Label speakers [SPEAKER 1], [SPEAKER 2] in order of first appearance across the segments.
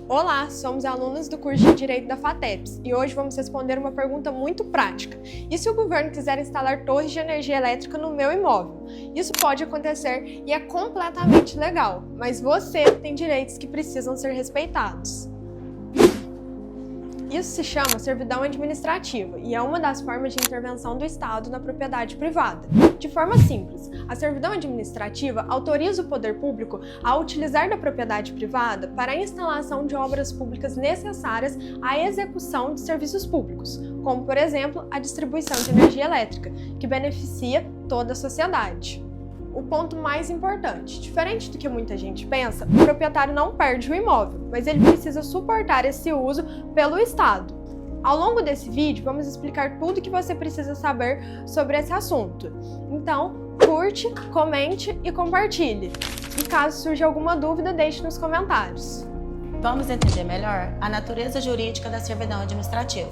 [SPEAKER 1] Olá, somos alunos do curso de Direito da FATEPS e hoje vamos responder uma pergunta muito prática. E se o governo quiser instalar torres de energia elétrica no meu imóvel? Isso pode acontecer e é completamente legal, mas você tem direitos que precisam ser respeitados. Isso se chama servidão administrativa e é uma das formas de intervenção do Estado na propriedade privada. De forma simples, a servidão administrativa autoriza o poder público a utilizar da propriedade privada para a instalação de obras públicas necessárias à execução de serviços públicos, como, por exemplo, a distribuição de energia elétrica, que beneficia toda a sociedade. O ponto mais importante, diferente do que muita gente pensa, o proprietário não perde o imóvel, mas ele precisa suportar esse uso pelo Estado. Ao longo desse vídeo, vamos explicar tudo o que você precisa saber sobre esse assunto. Então, curte, comente e compartilhe. E caso surja alguma dúvida, deixe nos comentários.
[SPEAKER 2] Vamos entender melhor a natureza jurídica da servidão administrativa.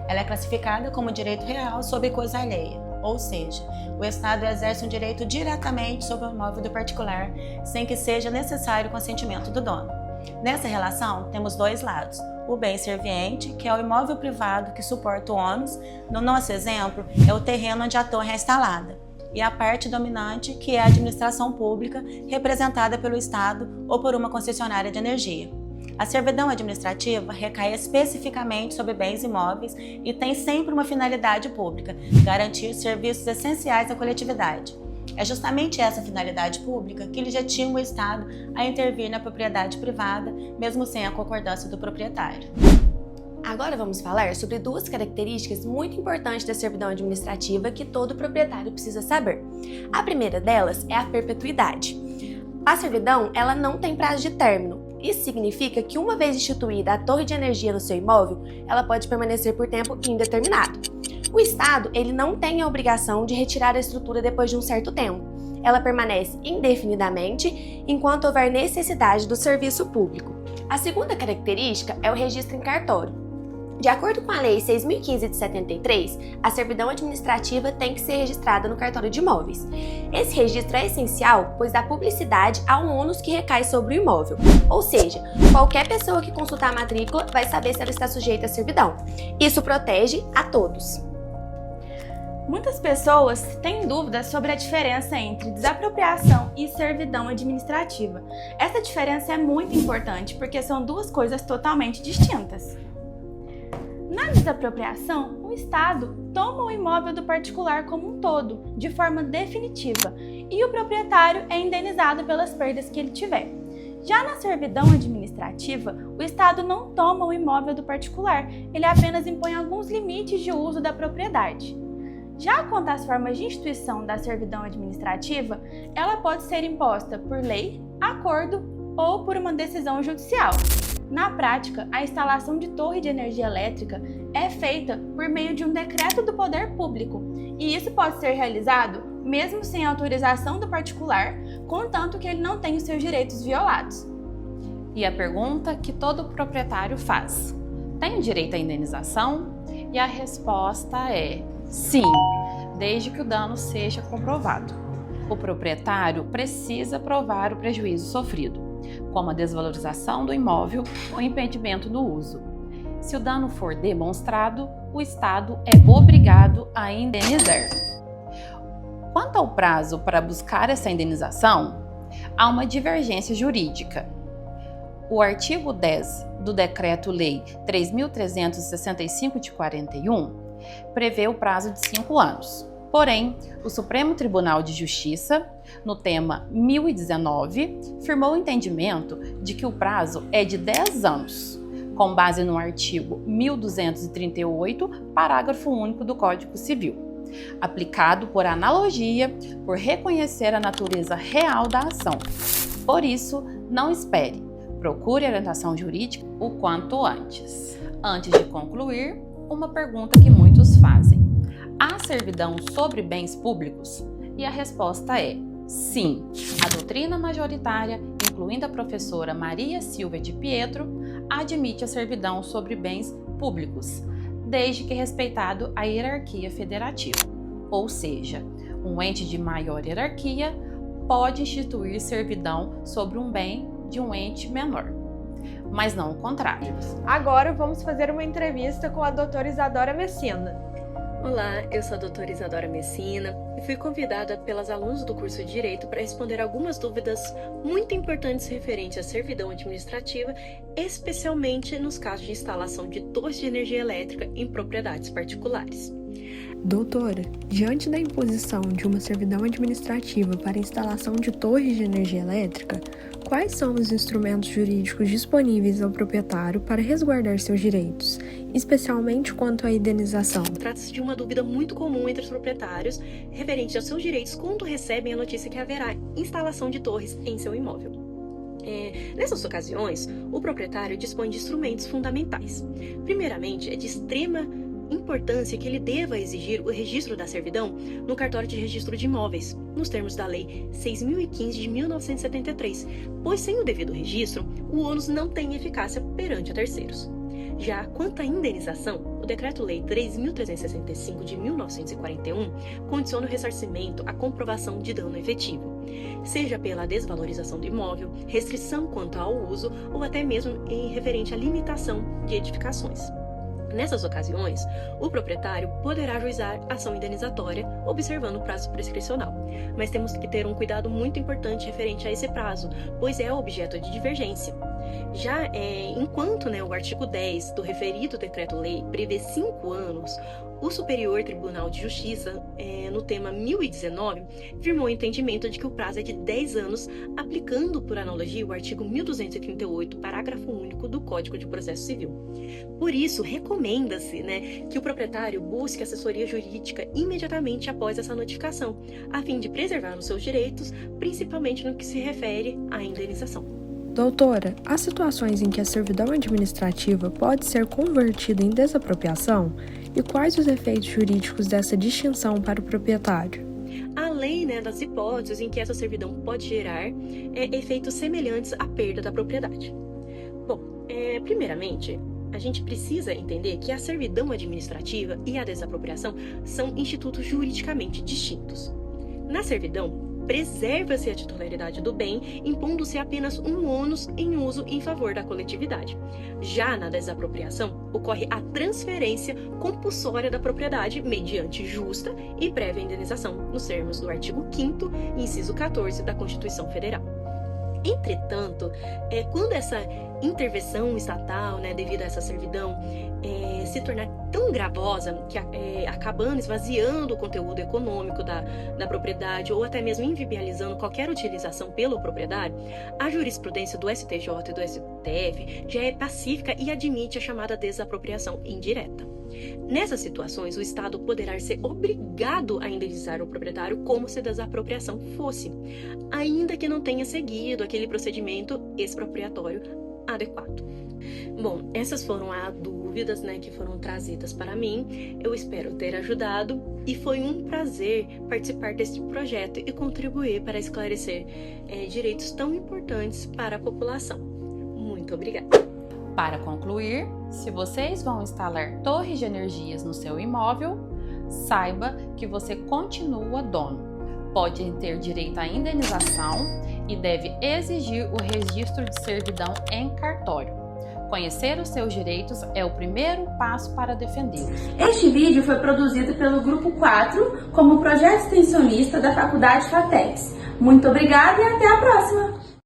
[SPEAKER 2] Ela é classificada como direito real sobre coisa alheia. Ou seja, o Estado exerce um direito diretamente sobre o imóvel do particular, sem que seja necessário o consentimento do dono. Nessa relação, temos dois lados. O bem serviente, que é o imóvel privado que suporta o ônus, no nosso exemplo, é o terreno onde a torre é instalada. E a parte dominante, que é a administração pública, representada pelo Estado ou por uma concessionária de energia. A servidão administrativa recai especificamente sobre bens imóveis e tem sempre uma finalidade pública, garantir serviços essenciais à coletividade. É justamente essa finalidade pública que legitima o Estado a intervir na propriedade privada, mesmo sem a concordância do proprietário.
[SPEAKER 3] Agora vamos falar sobre duas características muito importantes da servidão administrativa que todo proprietário precisa saber. A primeira delas é a perpetuidade. A servidão, ela não tem prazo de término. Isso significa que uma vez instituída a torre de energia no seu imóvel, ela pode permanecer por tempo indeterminado. O Estado, ele não tem a obrigação de retirar a estrutura depois de um certo tempo. Ela permanece indefinidamente enquanto houver necessidade do serviço público. A segunda característica é o registro em cartório. De acordo com a Lei 6.015 de 73, a servidão administrativa tem que ser registrada no cartório de imóveis. Esse registro é essencial, pois dá publicidade ao ônus que recai sobre o imóvel. Ou seja, qualquer pessoa que consultar a matrícula vai saber se ela está sujeita à servidão. Isso protege a todos.
[SPEAKER 4] Muitas pessoas têm dúvidas sobre a diferença entre desapropriação e servidão administrativa. Essa diferença é muito importante porque são duas coisas totalmente distintas. Na desapropriação, o Estado toma o imóvel do particular como um todo, de forma definitiva, e o proprietário é indenizado pelas perdas que ele tiver. Já na servidão administrativa, o Estado não toma o imóvel do particular, ele apenas impõe alguns limites de uso da propriedade. Já quanto às formas de instituição da servidão administrativa, ela pode ser imposta por lei, acordo ou por uma decisão judicial. Na prática, a instalação de torre de energia elétrica é feita por meio de um decreto do poder público, e isso pode ser realizado mesmo sem autorização do particular, contanto que ele não tenha os seus direitos violados.
[SPEAKER 5] E a pergunta que todo proprietário faz: tem direito à indenização? E a resposta é sim, desde que o dano seja comprovado. O proprietário precisa provar o prejuízo sofrido, como a desvalorização do imóvel ou impedimento do uso. Se o dano for demonstrado, o Estado é obrigado a indenizar. Quanto ao prazo para buscar essa indenização, há uma divergência jurídica. O artigo 10 do Decreto-Lei 3.365 de 41 prevê o prazo de 5 anos. Porém, o Supremo Tribunal de Justiça, no tema 1019, firmou o entendimento de que o prazo é de 10 anos, com base no artigo 1238, parágrafo único do Código Civil, aplicado por analogia, por reconhecer a natureza real da ação. Por isso, não espere, procure orientação jurídica o quanto antes. Antes de concluir, uma pergunta que muitos fazem: há servidão sobre bens públicos? E a resposta é sim. A doutrina majoritária, incluindo a professora Maria Silva de Pietro, admite a servidão sobre bens públicos, desde que respeitado a hierarquia federativa. Ou seja, um ente de maior hierarquia pode instituir servidão sobre um bem de um ente menor. mas não o contrário.
[SPEAKER 1] Agora vamos fazer uma entrevista com a doutora Isadora Messina.
[SPEAKER 6] Olá, eu sou a doutora Isadora Messina e fui convidada pelas alunas do curso de Direito para responder algumas dúvidas muito importantes referentes à servidão administrativa, especialmente nos casos de instalação de torres de energia elétrica em propriedades particulares.
[SPEAKER 1] Doutora, diante da imposição de uma servidão administrativa para a instalação de torres de energia elétrica, quais são os instrumentos jurídicos disponíveis ao proprietário para resguardar seus direitos, especialmente quanto à indenização?
[SPEAKER 6] Trata-se de uma dúvida muito comum entre os proprietários referente aos seus direitos quando recebem a notícia que haverá instalação de torres em seu imóvel. Nessas ocasiões, o proprietário dispõe de instrumentos fundamentais. Primeiramente, é de extrema importância que ele deva exigir o registro da servidão no cartório de registro de imóveis, nos termos da Lei 6.015 de 1973, pois sem o devido registro, o ônus não tem eficácia perante a terceiros. Já quanto à indenização, o Decreto-Lei 3.365 de 1941 condiciona o ressarcimento à comprovação de dano efetivo, seja pela desvalorização do imóvel, restrição quanto ao uso ou até mesmo em referente à limitação de edificações. Nessas ocasiões, o proprietário poderá ajuizar ação indenizatória, observando o prazo prescricional. Mas temos que ter um cuidado muito importante referente a esse prazo, pois é objeto de divergência. Já enquanto o artigo 10 do referido decreto-lei prevê 5 anos, o Superior Tribunal de Justiça, no tema 1019, firmou o entendimento de que o prazo é de 10 anos, aplicando por analogia o artigo 1238, parágrafo único do Código de Processo Civil. Por isso, recomenda-se que o proprietário busque assessoria jurídica imediatamente após essa notificação, a fim de preservar os seus direitos, principalmente no que se refere à indenização.
[SPEAKER 1] Doutora, há situações em que a servidão administrativa pode ser convertida em desapropriação? E quais os efeitos jurídicos dessa distinção para o proprietário?
[SPEAKER 6] Além das hipóteses em que essa servidão pode gerar efeitos semelhantes à perda da propriedade. Bom, primeiramente, a gente precisa entender que a servidão administrativa e a desapropriação são institutos juridicamente distintos. Na servidão, preserva-se a titularidade do bem, impondo-se apenas um ônus em uso em favor da coletividade. Já na desapropriação, ocorre a transferência compulsória da propriedade mediante justa e prévia indenização, nos termos do artigo 5º, inciso 14 da Constituição Federal. Entretanto, quando essa intervenção estatal, devido a essa servidão, se tornar tão gravosa que acabando esvaziando o conteúdo econômico da propriedade ou até mesmo inviabilizando qualquer utilização pelo proprietário, a jurisprudência do STJ e do STF já é pacífica e admite a chamada desapropriação indireta. Nessas situações, o Estado poderá ser obrigado a indenizar o proprietário como se a desapropriação fosse, ainda que não tenha seguido aquele procedimento expropriatório adequado. Bom, essas foram as dúvidas que foram trazidas para mim. Eu espero ter ajudado e foi um prazer participar deste projeto e contribuir para esclarecer direitos tão importantes para a população. Muito obrigada.
[SPEAKER 5] Para concluir, se vocês vão instalar torres de energias no seu imóvel, saiba que você continua dono. Pode ter direito à indenização e deve exigir o registro de servidão em cartório. Conhecer os seus direitos é o primeiro passo para defendê-los.
[SPEAKER 4] Este vídeo foi produzido pelo Grupo 4 como projeto extensionista da Faculdade FATEX. Muito obrigada e até a próxima!